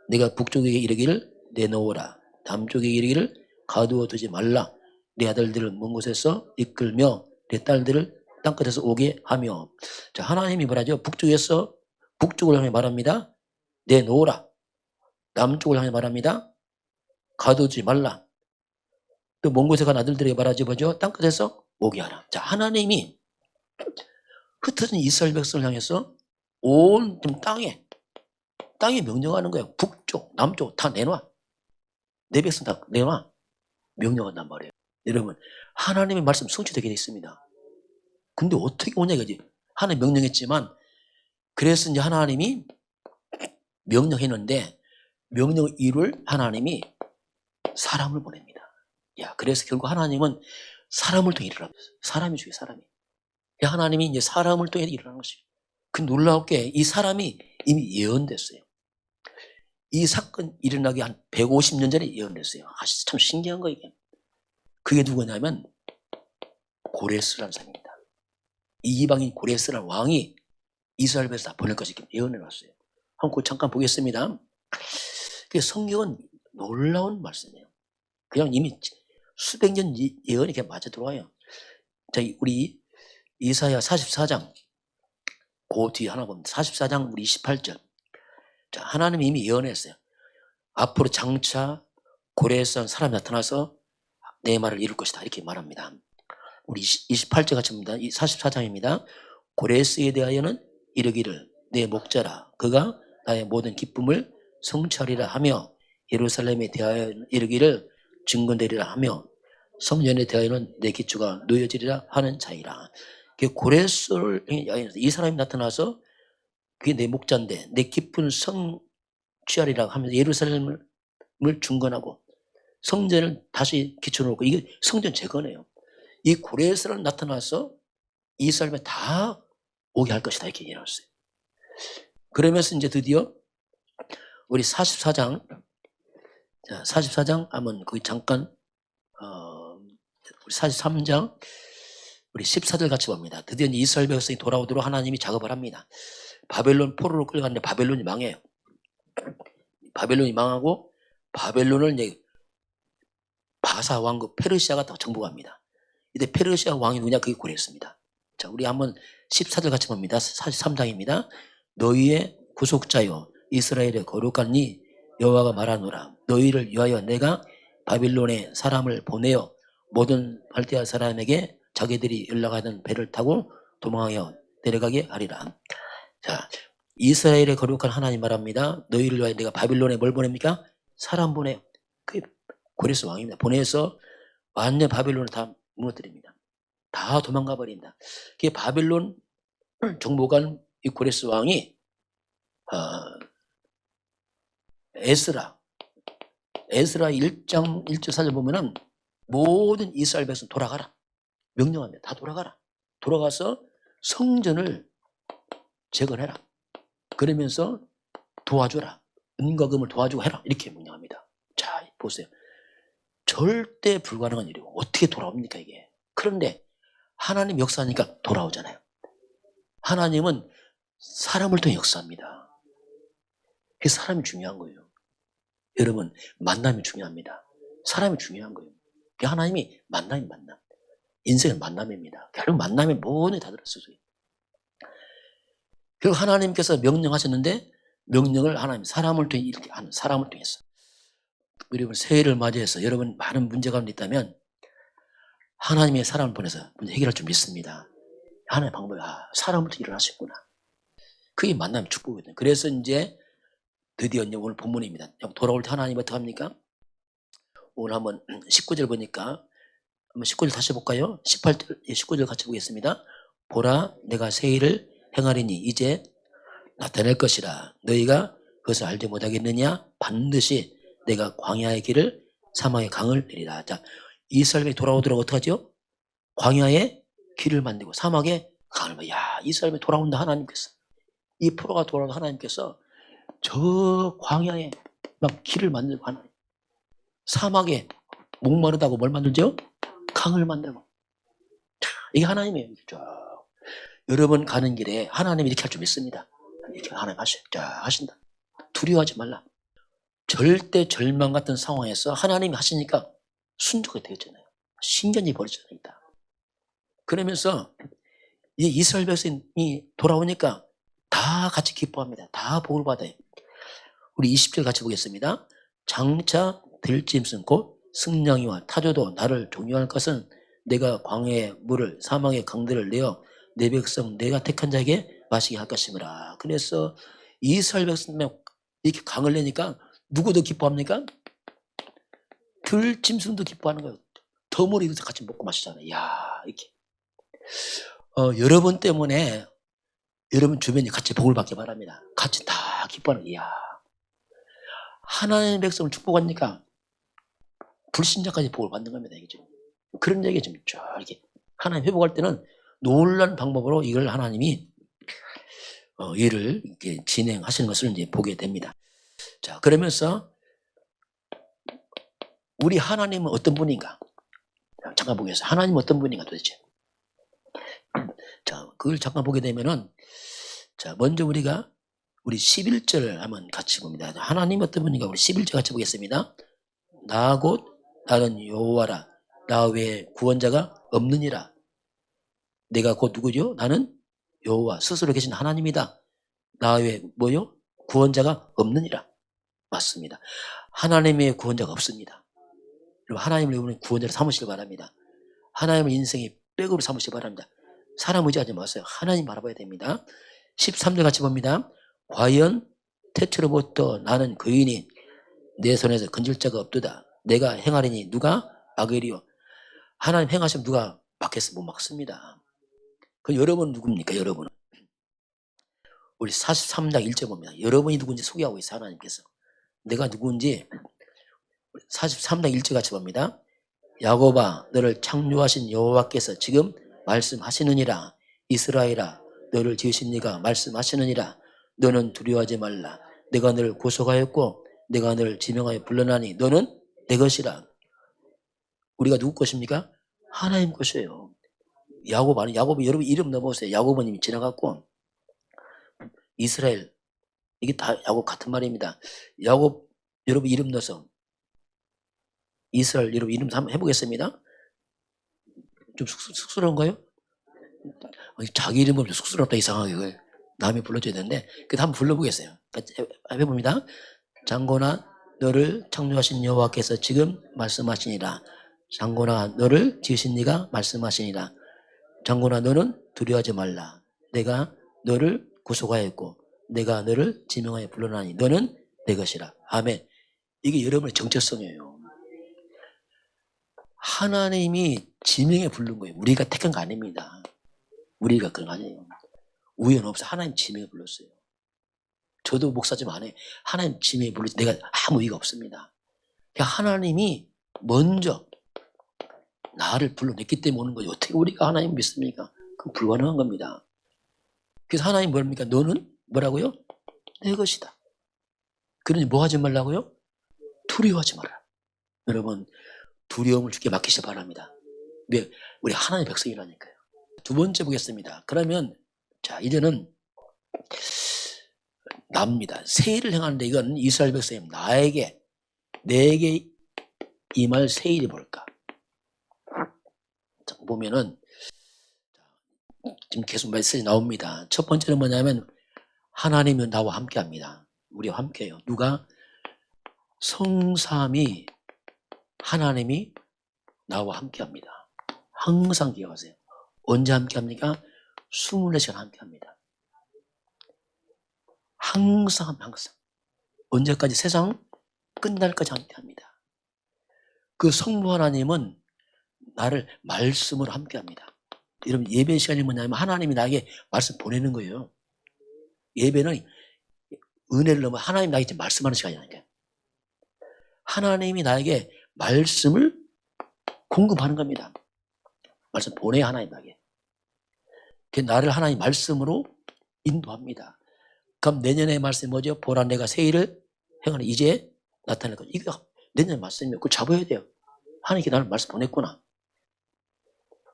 내가 북쪽에게 이르기를 내놓으라. 남쪽에 이르기를 가두어 두지 말라. 내 아들들을 먼 곳에서 이끌며 내 딸들을 땅끝에서 오게 하며. 자, 하나님이 말하죠. 북쪽을 향해 말합니다. 내놓으라. 남쪽을 향해 말합니다. 가두지 말라. 또 먼 곳에 간 아들들에게 말하지 뭐죠? 땅끝에서 오게 하라. 자, 하나님이 흩어진 이스라엘 백성을 향해서 온 땅에 명령하는 거예요. 북쪽, 남쪽 다 내놔. 내 백성 다 내놔. 명령한단 말이에요. 여러분, 하나님의 말씀 성취되게 돼 있습니다. 근데 어떻게 오냐 이거지. 하나님 명령했지만, 그래서 이제 하나님이 명령했는데 명령 이룰 하나님이 사람을 보냅니다. 야, 그래서 결국 하나님은 사람을 통해 일을 합니다. 사람이 중요해요, 사람이. 하나님이 이제 사람을 통해 일어나는 것이죠. 그 놀라웠게 이 사람이 이미 예언됐어요. 이 사건 일어나기 한 150년 전에 예언됐어요. 참 신기한 거 이게. 그게 누구냐면 고레스라는 사람입니다. 이 이방인 고레스라는 왕이 이스라엘 백성 다 보낼 것을 예언해놨어요. 한번 잠깐 보겠습니다. 성경은 놀라운 말씀이에요. 그냥 이미 수백 년 예언이 그냥 맞아 들어와요. 자, 우리 이사야 44장 그 뒤에 하나 보면 44장 우리 28절. 자, 하나님이 이미 예언했어요. 앞으로 장차 고레스한 사람이 나타나서 내 말을 이룰 것이다. 이렇게 말합니다. 우리 28절 같이 봅니다. 44장입니다. 고레스에 대하여는 이르기를 내 목자라 그가 나의 모든 기쁨을 성취하리라 하며 예루살렘에 대하여 이르기를 증거되리라 하며 성전에 대하여는 내 기초가 놓여지리라 하는 자이라. 고레스를 이 사람이 나타나서 그게 내 목자인데 내 기쁜 성취하리라 하면서 예루살렘을 중건하고 성전을 다시 기초놓고 이게 성전 재건해요. 이 고레스를 나타나서 이스라엘에 다 오게 할 것이다 이렇게 얘기했어요. 그러면서 이제 드디어 우리 44장, 자, 44장 한번 거기 잠깐 우리 43장 우리 14절 같이 봅니다. 드디어 이스라엘 백성이 돌아오도록 하나님이 작업을 합니다. 바벨론 포로로 끌려갔는데 바벨론이 망해요. 바벨론이 망하고 바벨론을 이제 바사 왕국 페르시아가 다 정복합니다. 이때 페르시아 왕이 누구냐? 그게 고레스입니다. 자, 우리 한번 14절 같이 봅니다. 43장입니다. 너희의 구속자여 이스라엘의 거룩한 이 여호와가 말하노라. 너희를 위하여 내가 바빌론에 사람을 보내어 모든 발대아 사람에게 자기들이 연락하던 배를 타고 도망하여 내려가게 하리라. 자, 이스라엘의 거룩한 하나님 말합니다. 너희를 위하여 내가 바빌론에 뭘 보냅니까? 사람 보내요. 그게 고레스 왕입니다. 보내서 완전 바빌론을 다 무너뜨립니다. 다 도망가 버린다. 그게 바빌론 정복한 이 고레스 왕이 에스라 1장 1절 4절 보면은 모든 이스라엘 백성 돌아가라. 명령합니다. 다 돌아가라. 돌아가서 성전을 재건해라. 그러면서 도와줘라. 은과 금을 도와주고 해라. 이렇게 명령합니다. 자, 보세요. 절대 불가능한 일이고 어떻게 돌아옵니까 이게. 그런데 하나님 역사하니까 돌아오잖아요. 하나님은 사람을 통해 역사합니다. 그 사람이 중요한 거예요. 여러분, 만남이 중요합니다. 사람이 중요한 거예요. 하나님이 만남. 인생은 만남입니다. 결국 만남에 모든 게 다 들었어요. 결국 하나님께서 명령하셨는데 명령을 하나님 사람을 통해 이렇게 하는 사람을 통해서. 여러분 새해를 맞이해서 여러분 많은 문제가 있다면 하나님의 사람을 보내서 문제 해결할 줄 믿습니다. 하나님의 방법이 사람을 통해 일어나셨구나. 그게 만남의 축복이거든요. 그래서 이제 드디어 이제 오늘 본문입니다. 돌아올 때 하나님 어떻게 합니까? 오늘 한번 19절 보니까 한번 19절 다시 볼까요? 18절, 19절 같이 보겠습니다. 보라 내가 새 일을 행하리니 이제 나타낼 것이라. 너희가 그것을 알지 못하겠느냐? 반드시 내가 광야의 길을 사막의 강을 내리라. 자, 이스라엘이 돌아오도록 어떻게 하죠? 광야의 길을 만들고 사막의 강을 만들고. 야, 이스라엘이 돌아온다 하나님께서. 이 포로가 돌아오다 하나님께서 저 광야에 막 길을 만들고 하나님. 사막에 목마르다고 뭘 만들죠? 강을 만들고. 자, 이게 하나님이에요. 여러분 가는 길에 하나님이 이렇게 할 줄 믿습니다. 이렇게 하나님 하신다. 두려워하지 말라. 절대 절망 같은 상황에서 하나님이 하시니까 순종이 되었잖아요. 신경이 버리잖아요. 그러면서 이 이스라엘 백성이 돌아오니까 다 같이 기뻐합니다. 다 복을 받아요. 우리 20절 같이 보겠습니다. 장차 들짐승 곧 승냥이와 타조도 나를 종용할 것은 내가 광야의 물을 사망의 강들을 내어 내 백성 내가 택한 자에게 마시게 할 것이므라. 그래서 이스라엘 백성이 이렇게 강을 내니까 누구도 기뻐합니까? 들짐승도 기뻐하는 거예요. 더머리도 같이 먹고 마시잖아요. 이야, 이렇게. 여러분 때문에 여러분 주변이 같이 복을 받기 바랍니다. 같이 다 기뻐하는 거예요. 이야. 하나님의 백성을 축복하니까 불신자까지 복을 받는 겁니다. 이게 좀. 그런 얘기 좀 이렇게 하나님 회복할 때는 놀라운 방법으로 이걸 하나님이 일을 이렇게 진행하시는 것을 이제 보게 됩니다. 자, 그러면서 우리 하나님은 어떤 분인가? 잠깐 보겠습니다. 하나님은 어떤 분인가 도대체? 자, 그걸 잠깐 보게 되면은, 자, 먼저 우리 11절 한번 같이 봅니다. 하나님 어떤 분인가? 우리 11절 같이 보겠습니다. 나 곧 나는 여호와라. 나 외에 구원자가 없느니라. 내가 곧 누구죠? 나는 여호와 스스로 계신 하나님이다. 나 외에 뭐요? 구원자가 없느니라. 맞습니다. 하나님의 구원자가 없습니다. 여러분 하나님을 여러분 구원자로 삼으시길 바랍니다. 하나님을 인생의 백으로 삼으시길 바랍니다. 사람 의지하지 마세요. 하나님 바라봐야 됩니다. 13절 같이 봅니다. 과연 태초로부터 나는 거인이 내 손에서 건질 자가 없도다. 내가 행하리니 누가 막으리요. 하나님 행하시면 누가 막겠어? 못 막습니다. 그럼 여러분은 누굽니까? 여러분은. 우리 43장 1절 봅니다. 여러분이 누군지 소개하고 있어요. 하나님께서. 내가 누군지 43장 1절 같이 봅니다. 야곱아 너를 창조하신 여호와께서 지금 말씀하시느니라. 이스라엘아 너를 지으신 이가 말씀하시느니라. 너는 두려워하지 말라. 내가 너를 구속하였고 내가 너를 지명하여 불러나니 너는 내 것이라. 우리가 누구 것입니까? 하나님 것이에요. 야곱이 여러분 이름 넣어보세요. 야곱은 이미 지나갔고 이스라엘 이게 다 야곱 같은 말입니다. 야곱 여러분 이름 넣어서 이스라엘 여러분 이름 한번 해보겠습니다. 좀 쑥스러운가요? 자기 이름은 좀 쑥스럽다 이상하게 그걸 남이 불러줘야 되는데 그래도 한번 불러보겠어요. 같이 해봅니다. 장고나 너를 창조하신 여호와께서 지금 말씀하시니라. 장고나 너를 지으신 이가 말씀하시니라. 장고나 너는 두려워하지 말라. 내가 너를 구속하였고 내가 너를 지명하여 불러나니 너는 내 것이라. 아멘. 이게 여러분의 정체성이에요. 하나님이 지명해 부른 거예요. 우리가 택한 거 아닙니다. 우리가 그런 거 아니에요. 우연 없어. 하나님 지명해 불렀어요. 저도 목사지만 안 해. 하나님 지명해 불렀지 내가 아무 의의가 없습니다. 그냥 하나님이 먼저 나를 불러냈기 때문에 오는 거죠. 어떻게 우리가 하나님 믿습니까? 그건 불가능한 겁니다. 그래서 하나님 뭡니까? 너는 뭐라고요? 내 것이다. 그러니 뭐 하지 말라고요? 두려워하지 마라. 여러분 두려움을 주께 맡기시 바랍니다. 왜? 우리 하나님의 백성이라니까요. 두 번째 보겠습니다. 그러면 자 이제는 나입니다. 세일을 행하는데 이건 이스라엘 백성이 내게 임할 세일이 뭘까? 자, 보면은 지금 계속 메시지 나옵니다. 첫 번째는 뭐냐면 하나님은 나와 함께합니다. 우리와 함께해요. 누가? 성삼위 하나님이 나와 함께합니다. 항상 기억하세요. 언제 함께합니까? 24시간 함께합니다. 항상 언제까지? 세상 끝날까지 함께합니다. 그 성부 하나님은 나를 말씀으로 함께합니다. 여러분 예배 시간이 뭐냐면 하나님이 나에게 말씀 보내는 거예요. 예배는 은혜를 넘어 하나님 나에게 말씀하는 시간이라니까요. 하나님이 나에게 말씀을 공급하는 겁니다. 말씀 보내야 하나님 나에게. 나를 하나님 말씀으로 인도합니다. 그럼 내년의 말씀이 뭐죠? 보라 내가 새 일을 행하는 이제 나타날 거죠. 이게 내년의 말씀이면 그걸 잡아야 돼요. 하나님께 나를 말씀 보냈구나.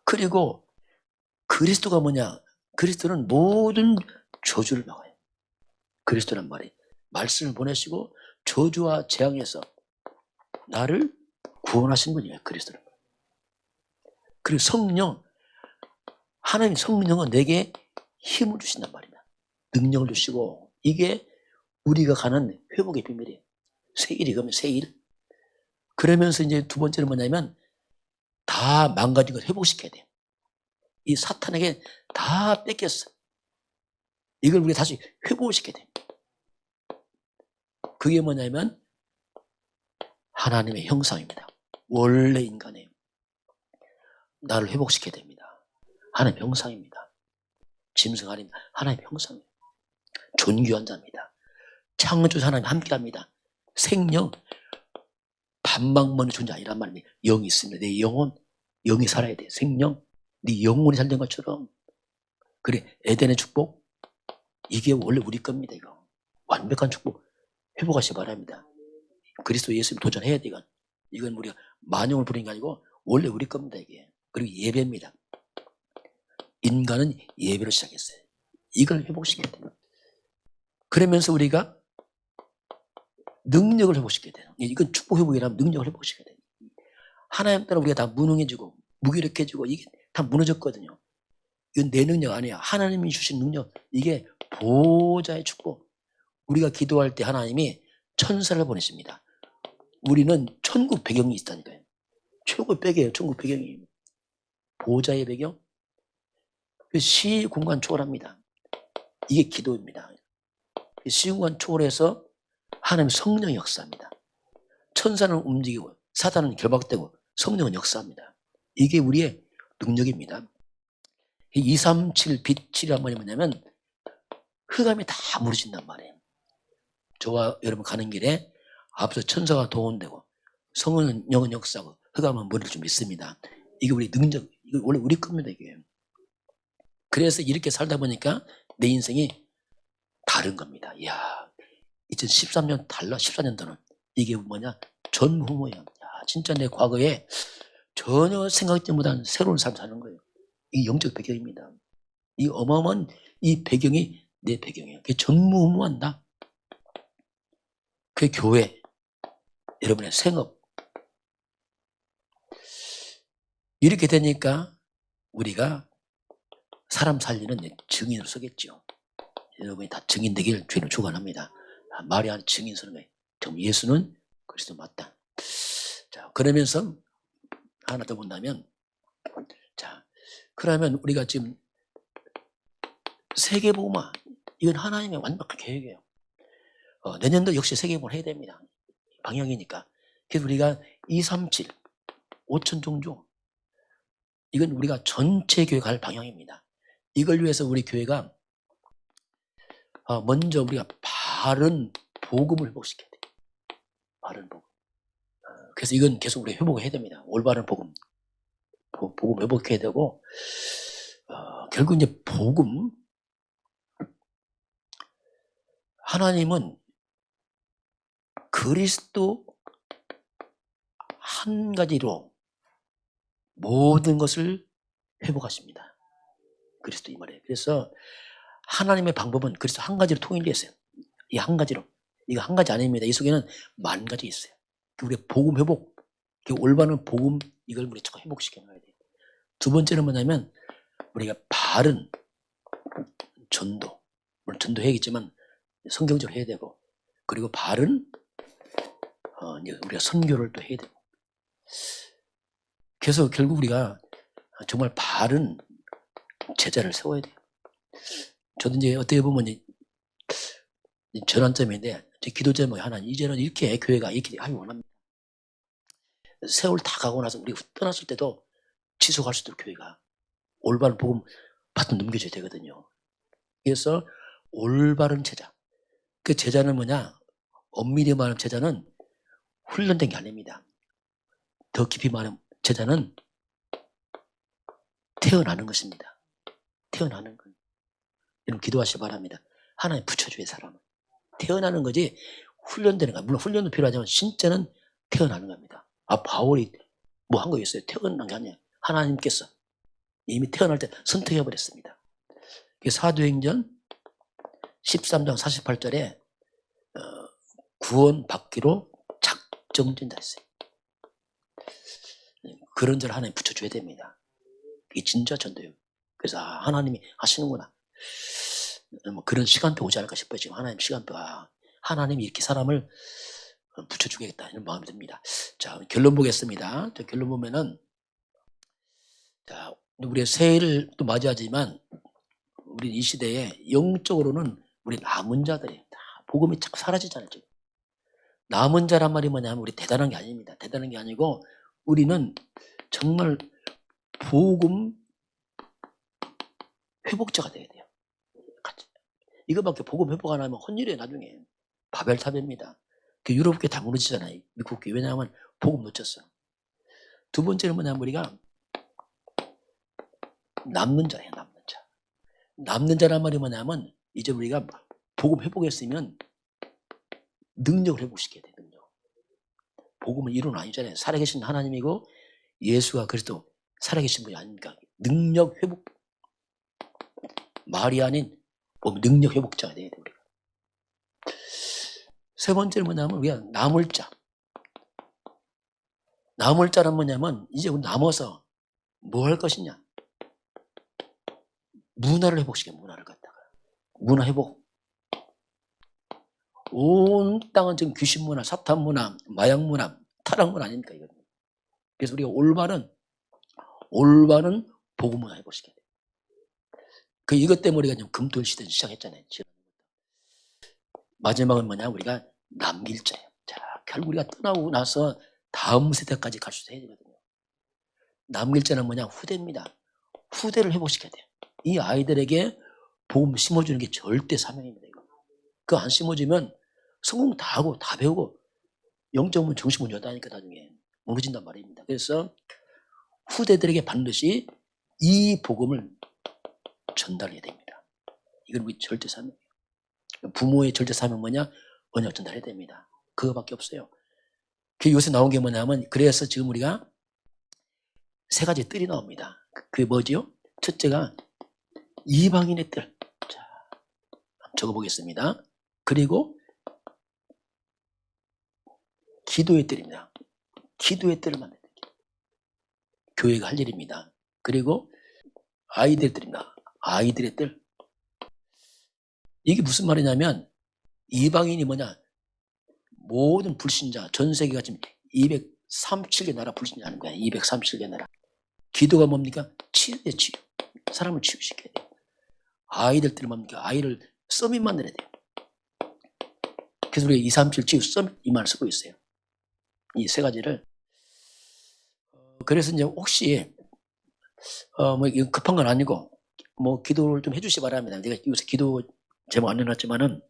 그리고 그리스도가 뭐냐? 그리스도는 모든 저주를 막아요. 그리스도란 말이 말씀을 보내시고 저주와 재앙에서 나를 구원하신 분이에요. 그리스도는. 그리고 성령, 하나님 성령은 내게 힘을 주신단 말입니다. 능력을 주시고 이게 우리가 가는 회복의 비밀이에요. 세일이거든요. 세일. 그러면서 이제 두 번째는 뭐냐면 다 망가진 걸 회복시켜야 돼요. 이 사탄에게 다 뺏겼어. 이걸 우리가 다시 회복을 시켜야 돼요. 그게 뭐냐면 하나님의 형상입니다. 원래 인간이에요. 나를 회복시켜야 됩니다. 하나님의 형상입니다. 짐승 아닙니다. 하나님의 형상이에요. 존귀한 자입니다. 창조자 하나님 함께합니다. 생명, 반박만의 존재 아니란 말입니다. 영이 있습니다. 내 영혼, 영이 살아야 돼. 생명, 네 영혼이 살된 것처럼. 그래, 에덴의 축복, 이게 원래 우리 겁니다. 이거 완벽한 축복 회복하시기 바랍니다. 그리스도 예수님 도전해야 돼. 이건 우리가 만용을 부리는 게 아니고 원래 우리 겁니다. 이게. 그리고 예배입니다. 인간은 예배로 시작했어요. 이걸 회복시켜야 돼요. 그러면서 우리가 능력을 회복시켜야 돼요. 이건 축복 회복이라면 능력을 회복시켜야 돼요. 하나님 따라 우리가 다 무능해지고 무기력해지고 이게 다 무너졌거든요. 이건 내 능력 아니야. 하나님이 주신 능력. 이게 보호자의 축복. 우리가 기도할 때 하나님이 천사를 보내십니다. 우리는 천국 배경이 있다니까요. 최고의 배경이에요. 천국 배경이. 보호자의 배경. 시공간 초월합니다. 이게 기도입니다. 시공간 초월해서 하나님 성령의 역사입니다. 천사는 움직이고 사단은 결박되고 성령은 역사합니다. 이게 우리의 능력입니다. 237 빛이란 말이 뭐냐면 흑암이 다 무너진단 말이에요. 저와 여러분 가는 길에 앞서 천사가 동원되고 성령은 역사하고 흑암은 무너질 줄 믿습니다. 이게 우리 능력, 이거 원래 우리 겁니다. 이게. 그래서 이렇게 살다 보니까 내 인생이 다른 겁니다. 이야, 2013년 달라. 14년도는 이게 뭐냐? 전후무야. 진짜 내 과거에 전혀 생각지 못한 새로운 삶 사는 거예요. 이 영적 배경입니다. 이 어마어마한 이 배경이 내 배경이에요. 그게 전무후무한다. 그게 교회, 여러분의 생업. 이렇게 되니까 우리가 사람 살리는 증인으로 서겠죠. 여러분이 다 증인 되기를 주님은 축원합니다. 말이 안 증인 서는 거예요. 정말 예수는 그리스도 맞다. 자, 그러면서 하나 더 본다면, 자, 그러면 우리가 지금 세계복음화, 이건 하나님의 완벽한 계획이에요. 내년도 역시 세계복음을 해야 됩니다. 방향이니까. 그래서 우리가 237, 5천 종족, 이건 우리가 전체 교회가 할 방향입니다. 이걸 위해서 우리 교회가 먼저 우리가 바른 복음을 회복시켜야 돼요. 바른 복음. 그래서 이건 계속 우리가 회복을 해야 됩니다. 올바른 복음. 복음 회복해야 되고, 결국 이제 복음, 하나님은 그리스도 한 가지로 모든 것을 회복하십니다. 그리스도 이 말이에요. 그래서 하나님의 방법은 그리스도 한 가지로 통일됐어요. 이 한 가지로. 이거 한 가지 아닙니다. 이 속에는 만 가지 있어요. 우리가 복음 회복, 올바른 복음, 이걸 우리 자꾸 회복시켜 놔야 돼요. 두 번째는 뭐냐면 우리가 바른 전도, 물론 전도해야겠지만 성경적으로 해야 되고, 그리고 바른 우리가 선교를 또 해야 되고. 그래서 결국 우리가 정말 바른 제자를 세워야 돼요. 저도 이제 어떻게 보면 전환점인데, 제 기도 제목이 하나, 이제는 이렇게 교회가 이렇게 하기 원합니다. 세월 다 가고 나서 우리 떠났을 때도 지속할 수 있도록 교회가 올바른 복음 바톤 넘겨줘야 되거든요. 그래서 올바른 제자. 그 제자는 뭐냐? 엄밀히 말하면 제자는 훈련된 게 아닙니다. 더 깊이 말하면 제자는 태어나는 것입니다. 태어나는 것. 여러분 기도하시기 바랍니다. 하나님 붙여줘야 사람은. 태어나는 거지 훈련되는 거야. 물론 훈련도 필요하지만 진짜는 태어나는 겁니다. 바울이 뭐 한 거 있어요? 태어난 게 아니에요. 하나님께서 이미 태어날 때 선택해버렸습니다. 사도행전 13장 48절에 구원받기로 작정된다 했어요. 그런 절 하나님 붙여줘야 됩니다. 이게 진짜 전도예요. 그래서 하나님이 하시는구나. 뭐 그런 시간표 오지 않을까 싶어요. 지금 하나님 시간표가 하나님이 이렇게 사람을 붙여주겠다 이런 마음이 듭니다. 자, 결론 보겠습니다. 자, 결론 보면은, 자, 우리가 새해를 또 맞이하지만 우리 이 시대에 영적으로는 우리 남은 자들이에요. 복음이 자꾸 사라지잖아요. 지금. 남은 자란 말이 뭐냐면 우리 대단한 게 아닙니다. 대단한 게 아니고 우리는 정말 복음 회복자가 돼야 돼요. 이거밖에 복음 회복 안 하면 혼일이에요. 나중에 바벨탑입니다. 유럽계 다 무너지잖아요. 미국계. 왜냐하면 복음 놓쳤어. 두 번째는 뭐냐면 우리가 남는 자예요. 남는 자. 남는 자란 말이 뭐냐면 이제 우리가 복음 회복했으면 능력을 회복시켜야 돼요. 능력. 복음은 이론 아니잖아요. 살아계신 하나님이고 예수가 그리스도 살아계신 분이 아닙니까? 능력 회복. 말이 아닌 능력 회복자가 돼야 돼요. 우리가. 세 번째는 뭐냐면 우리가 남을 자. 남을 자란 뭐냐면 이제 우리 남아서 뭐 할 것이냐. 문화를 회복시켜. 문화를 갖다가. 문화 회복. 온 땅은 지금 귀신 문화, 사탄 문화, 마약 문화, 타락 문화 아닙니까? 이거. 그래서 우리가 올바른 복음 문화 회복시켜야 돼요. 이것 때문에 우리가 금토일 시대를 시작했잖아요. 마지막은 뭐냐? 우리가 남길 자예요. 자, 결국 우리가 떠나고 나서 다음 세대까지 갈 수 있어야 되거든요. 남길 자는 뭐냐? 후대입니다. 후대를 회복시켜야 돼요. 이 아이들에게 복음 심어주는 게 절대 사명입니다. 이거. 그거 안 심어주면 성공 다 하고 다 배우고 영적문 정신문 여다니까 나중에 무너진단 말입니다. 그래서 후대들에게 반드시 이 복음을 전달해야 됩니다. 이건 우리 절대 사명이에요. 부모의 절대 사명 뭐냐? 언약 전달해야 됩니다. 그거밖에 없어요. 요새 나온 게 뭐냐면 그래서 지금 우리가 세 가지 뜰이 나옵니다. 그게 뭐지요? 첫째가 이방인의 뜰. 자, 적어보겠습니다. 그리고 기도의 뜰입니다. 기도의 뜰을 만드는 게 교회가 할 일입니다. 그리고 아이들 뜰입니다. 아이들의 뜰. 이게 무슨 말이냐면 이방인이 뭐냐? 모든 불신자, 전 세계가 지금 237개 나라 불신자하는 거야. 237개 나라. 기도가 뭡니까? 치유예요, 치유. 사람을 치유시켜야 돼요. 아이들 뜰 뭡니까? 아이를 서밋 만들어야 돼요. 그래서 우리가 237 치유 서밋 이 말을 쓰고 있어요. 이 세 가지를. 그래서 이제 혹시 뭐 이거 급한 건 아니고 뭐 기도를 좀 해주시 바랍니다. 내가 요새 기도 제목 안 해놨지만은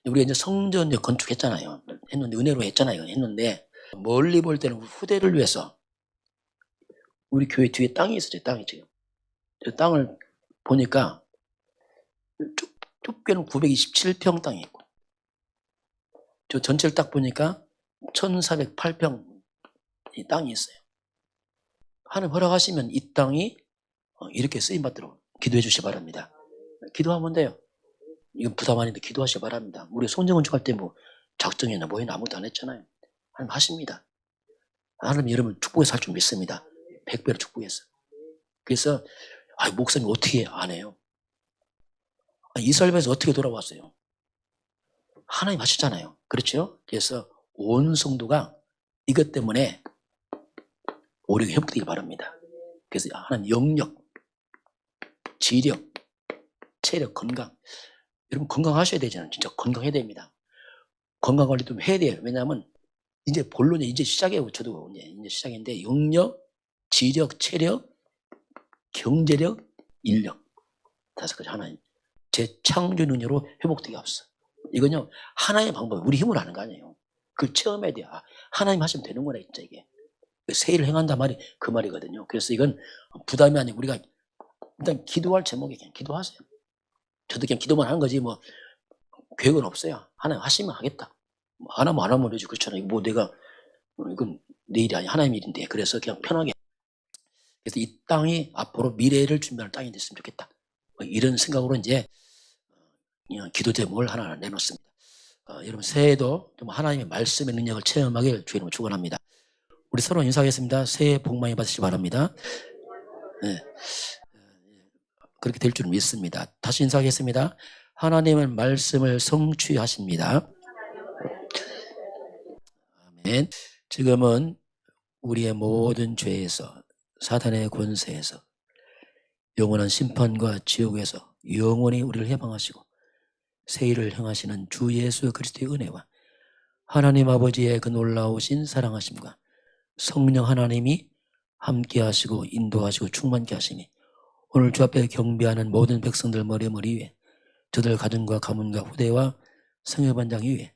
우리가 이제 성전 건축했잖아요. 했는데 은혜로 했잖아요. 했는데 멀리 볼 때는 후대를 위해서 우리 교회 뒤에 땅이 있었죠. 땅이 지금. 저 땅을 보니까 좁게는 927평 땅이 있고 저 전체를 딱 보니까 1408평 이 땅이 있어요. 하나님 허락하시면 이 땅이 이렇게 쓰임받도록 기도해 주시기 바랍니다. 기도하면 돼요. 이건 부담 아닌데 기도하시기 바랍니다. 우리 성전 건축할 때 뭐 작정이나 뭐이나 아무것도 안 했잖아요. 하나님 하십니다. 하나님 여러분 축복해서 할 줄 믿습니다. 100배로 축복했어요. 그래서 목사님 어떻게 안 해요? 이스라엘에서 어떻게 돌아왔어요? 하나님 하셨잖아요. 그렇죠? 그래서 온 성도가 이것 때문에 오히려 회복되길 바랍니다. 그래서 하나님 영력, 지력, 체력, 건강. 여러분 건강하셔야 되잖아요. 진짜 건강해야 됩니다. 건강관리 좀 해야 돼요. 왜냐하면 이제 본론이 이제 시작이에요. 저도 이제 시작인데 영력, 지력, 체력, 경제력, 인력 5가지 하나님 재창조 능력으로 회복되게 없어. 이건요 하나의 방법, 우리 힘으로 하는 거 아니에요. 그걸 체험해야 돼요. 하나님 하시면 되는구나 진짜 이게. 세일을 행한다 말이 그 말이거든요. 그래서 이건 부담이 아니고 우리가 일단 기도할 제목에 그냥 기도하세요. 저도 그냥 기도만 하는 거지 뭐 계획은 없어요. 하나님 하시면 하겠다. 안 하면 안 하면 되지. 그렇잖아요. 뭐 내가 이건 내 일이 아니야. 하나님 일인데. 그래서 그냥 편하게. 그래서 이 땅이 앞으로 미래를 준비하는 땅이 됐으면 좋겠다. 이런 생각으로 이제 기도 제목을 하나 내놓습니다. 여러분 새해에도 좀 하나님의 말씀의 능력을 체험하길 주님을 축원합니다. 우리 서로 인사하겠습니다. 새해 복 많이 받으시기 바랍니다. 네. 그렇게 될 줄 믿습니다. 다시 인사하겠습니다. 하나님은 말씀을 성취하십니다. 아멘. 지금은 우리의 모든 죄에서, 사단의 권세에서, 영원한 심판과 지옥에서 영원히 우리를 해방하시고 새해를 행하시는 주 예수 그리스도의 은혜와 하나님 아버지의 그 놀라우신 사랑하심과 성령 하나님이 함께 하시고 인도하시고 충만케 하시니 오늘 주 앞에 경배하는 모든 백성들 머리 위에, 저들 가정과 가문과 후대와 성회반장 위에,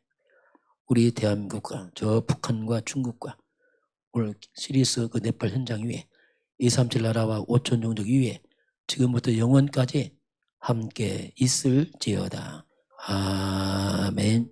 우리 대한민국과 저 북한과 중국과 오늘 시리스 그 네팔 현장 위에, 237 나라와 5천 종족 위에 지금부터 영원까지 함께 있을지어다. 아멘.